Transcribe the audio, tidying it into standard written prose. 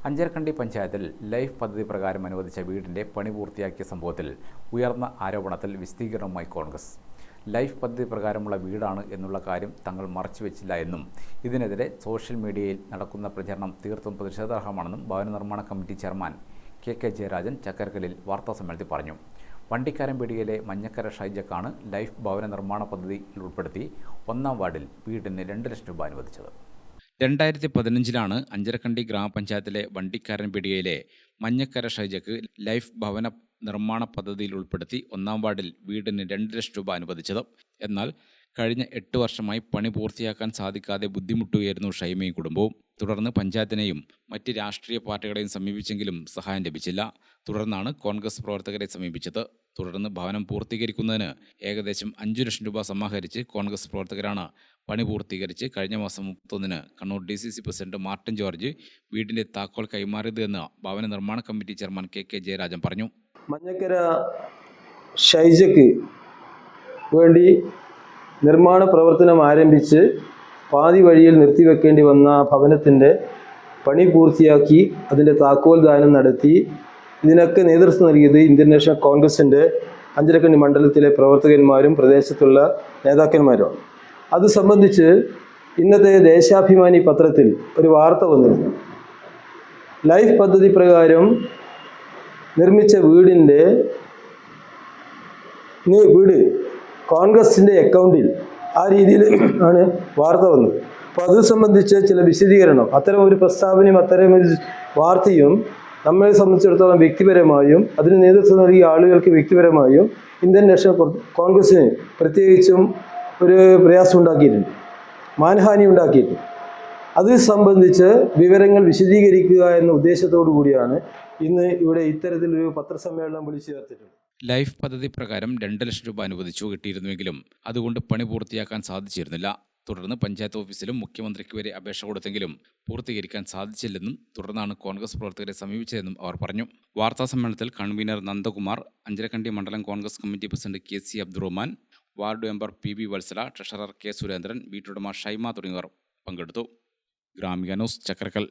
അഞ്ചരക്കണ്ടി പഞ്ചായത്തിൽ ലൈഫ് പദ്ധതി പ്രകാരം അനുവദിച്ച വീടിന്റെ പണി പൂർത്തിയാക്കിയ സംഭവത്തിൽ ഉയർന്ന ആരോപണത്തിൽ വിശദീകരണവുമായി കോൺഗ്രസ്. ലൈഫ് പദ്ധതി പ്രകാരമുള്ള വീടാണ് എന്നുള്ള കാര്യം തങ്ങൾ മറച്ചുവെച്ചില്ല എന്നും ഇതിനെതിരെ സോഷ്യൽ മീഡിയയിൽ നടക്കുന്ന പ്രചരണം തീർത്തും പ്രതിഷേധാർഹമാണെന്നും ഭവന നിർമ്മാണ കമ്മിറ്റി ചെയർമാൻ കെ ജയരാജൻ ചക്കരക്കലിൽ വാർത്താസമ്മേളനത്തിൽ പറഞ്ഞു. വണ്ടിക്കാരൻപീടികയിലെ മഞ്ഞക്കര ഷൈജക്കാണ് ലൈഫ് ഭവന നിർമ്മാണ പദ്ധതിയിൽ ഉൾപ്പെടുത്തി 1-ാം വാർഡിൽ വീടിന് 2 ലക്ഷം രൂപ അനുവദിച്ചത്. 2015 അഞ്ചരക്കണ്ടി ഗ്രാമപഞ്ചായത്തിലെ വണ്ടിക്കാരൻപീടികയിലെ മഞ്ഞക്കര ഷൈജക്ക് ലൈഫ് ഭവന നിർമ്മാണ പദ്ധതിയിൽ ഉൾപ്പെടുത്തി 1-ാം വാർഡിൽ വീടിന് 2 ലക്ഷം രൂപ അനുവദിച്ചത്. എന്നാൽ കഴിഞ്ഞ 8 വർഷമായി പണി പൂർത്തിയാക്കാൻ സാധിക്കാതെ ബുദ്ധിമുട്ടുകയായിരുന്നു ഷൈമയും കുടുംബവും. തുടർന്ന് പഞ്ചായത്തിനെയും മറ്റ് രാഷ്ട്രീയ പാർട്ടികളെയും സമീപിച്ചെങ്കിലും സഹായം ലഭിച്ചില്ല. തുടർന്നാണ് കോൺഗ്രസ് പ്രവർത്തകരെ സമീപിച്ചത്. തുടർന്ന് ഭവനം പൂർത്തീകരിക്കുന്നതിന് ഏകദേശം 5 ലക്ഷം രൂപ സമാഹരിച്ച് കോൺഗ്രസ് പ്രവർത്തകരാണ് പണി പൂർത്തീകരിച്ച് കഴിഞ്ഞ മാസം 31-ന് കണ്ണൂർ DCC പ്രസിഡന്റ് മാർട്ടിൻ ജോർജ് വീടിന്റെ താക്കോൽ കൈമാറിയത് എന്ന് ഭവന നിർമ്മാണ കമ്മിറ്റി ചെയർമാൻ കെ ജയരാജൻ പറഞ്ഞു. മഞ്ഞക്കര ഷൈജക്ക് വേണ്ടി നിർമ്മാണ പ്രവർത്തനം ആരംഭിച്ച് പാതി വഴിയിൽ നിർത്തിവെക്കേണ്ടി വന്ന ഭവനത്തിൻ്റെ പണി പൂർത്തിയാക്കി അതിൻ്റെ താക്കോൽ ദാനം നടത്തി. ഇതിനൊക്കെ നേതൃത്വം നൽകിയത് ഇന്ത്യൻ നാഷണൽ കോൺഗ്രസിൻ്റെ അഞ്ചരക്കണ്ടി മണ്ഡലത്തിലെ പ്രവർത്തകന്മാരും പ്രദേശത്തുള്ള നേതാക്കന്മാരുമാണ്. അത് സംബന്ധിച്ച് ഇന്നത്തെ ദേശാഭിമാനി പത്രത്തിൽ ഒരു വാർത്ത വന്നിരുന്നു. ലൈഫ് പദ്ധതി പ്രകാരം നിർമ്മിച്ച വീട് കോൺഗ്രസിൻ്റെ അക്കൗണ്ടിൽ ആ രീതിയിൽ ആണ് വാർത്ത വന്നത്. അപ്പോൾ അത് സംബന്ധിച്ച് ചില വിശദീകരണം, അത്തരം ഒരു പ്രസ്താവനയും അത്തരം ഒരു വാർത്തയും നമ്മളെ സംബന്ധിച്ചിടത്തോളം വ്യക്തിപരമായും അതിന് നേതൃത്വം നൽകിയ ആളുകൾക്ക് വ്യക്തിപരമായും ഇന്ത്യൻ നാഷണൽ കോൺഗ്രസിന് പ്രത്യേകിച്ചും ഒരു പ്രയാസം ഉണ്ടാക്കിയിട്ടുണ്ട്, മാനഹാനി ഉണ്ടാക്കിയിട്ടുണ്ട്. അത് സംബന്ധിച്ച് വിവരങ്ങൾ വിശദീകരിക്കുക എന്ന ഉദ്ദേശത്തോടു കൂടിയാണ് ഇന്ന് ഇവിടെ ഇത്തരത്തിലൊരു പത്രസമ്മേളനം വിളിച്ചു ചേർത്തിട്ടുള്ളത്. ലൈഫ് പദ്ധതി പ്രകാരം 2 ലക്ഷം രൂപ അനുവദിച്ചു കിട്ടിയിരുന്നുവെങ്കിലും അതുകൊണ്ട് പണി പൂർത്തിയാക്കാൻ സാധിച്ചിരുന്നില്ല. തുടർന്ന് പഞ്ചായത്ത് ഓഫീസിലും മുഖ്യമന്ത്രിക്ക് വരെ അപേക്ഷ കൊടുത്തെങ്കിലും പൂർത്തീകരിക്കാൻ സാധിച്ചില്ലെന്നും തുടർന്നാണ് കോൺഗ്രസ് പ്രവർത്തകരെ സമീപിച്ചതെന്നും അവർ പറഞ്ഞു. വാർത്താ സമ്മേളനത്തിൽ കൺവീനർ നന്ദകുമാർ, അഞ്ചരക്കണ്ടി മണ്ഡലം Congress committee president KC Abdurahman, ward member PB Valsala, treasurer K Surendran, വീട്ടുടമ ഷൈമ തുടങ്ങിയവർ പങ്കെടുത്തു. ഗ്രാമിക ന്യൂസ്, ചക്കരക്കൽ.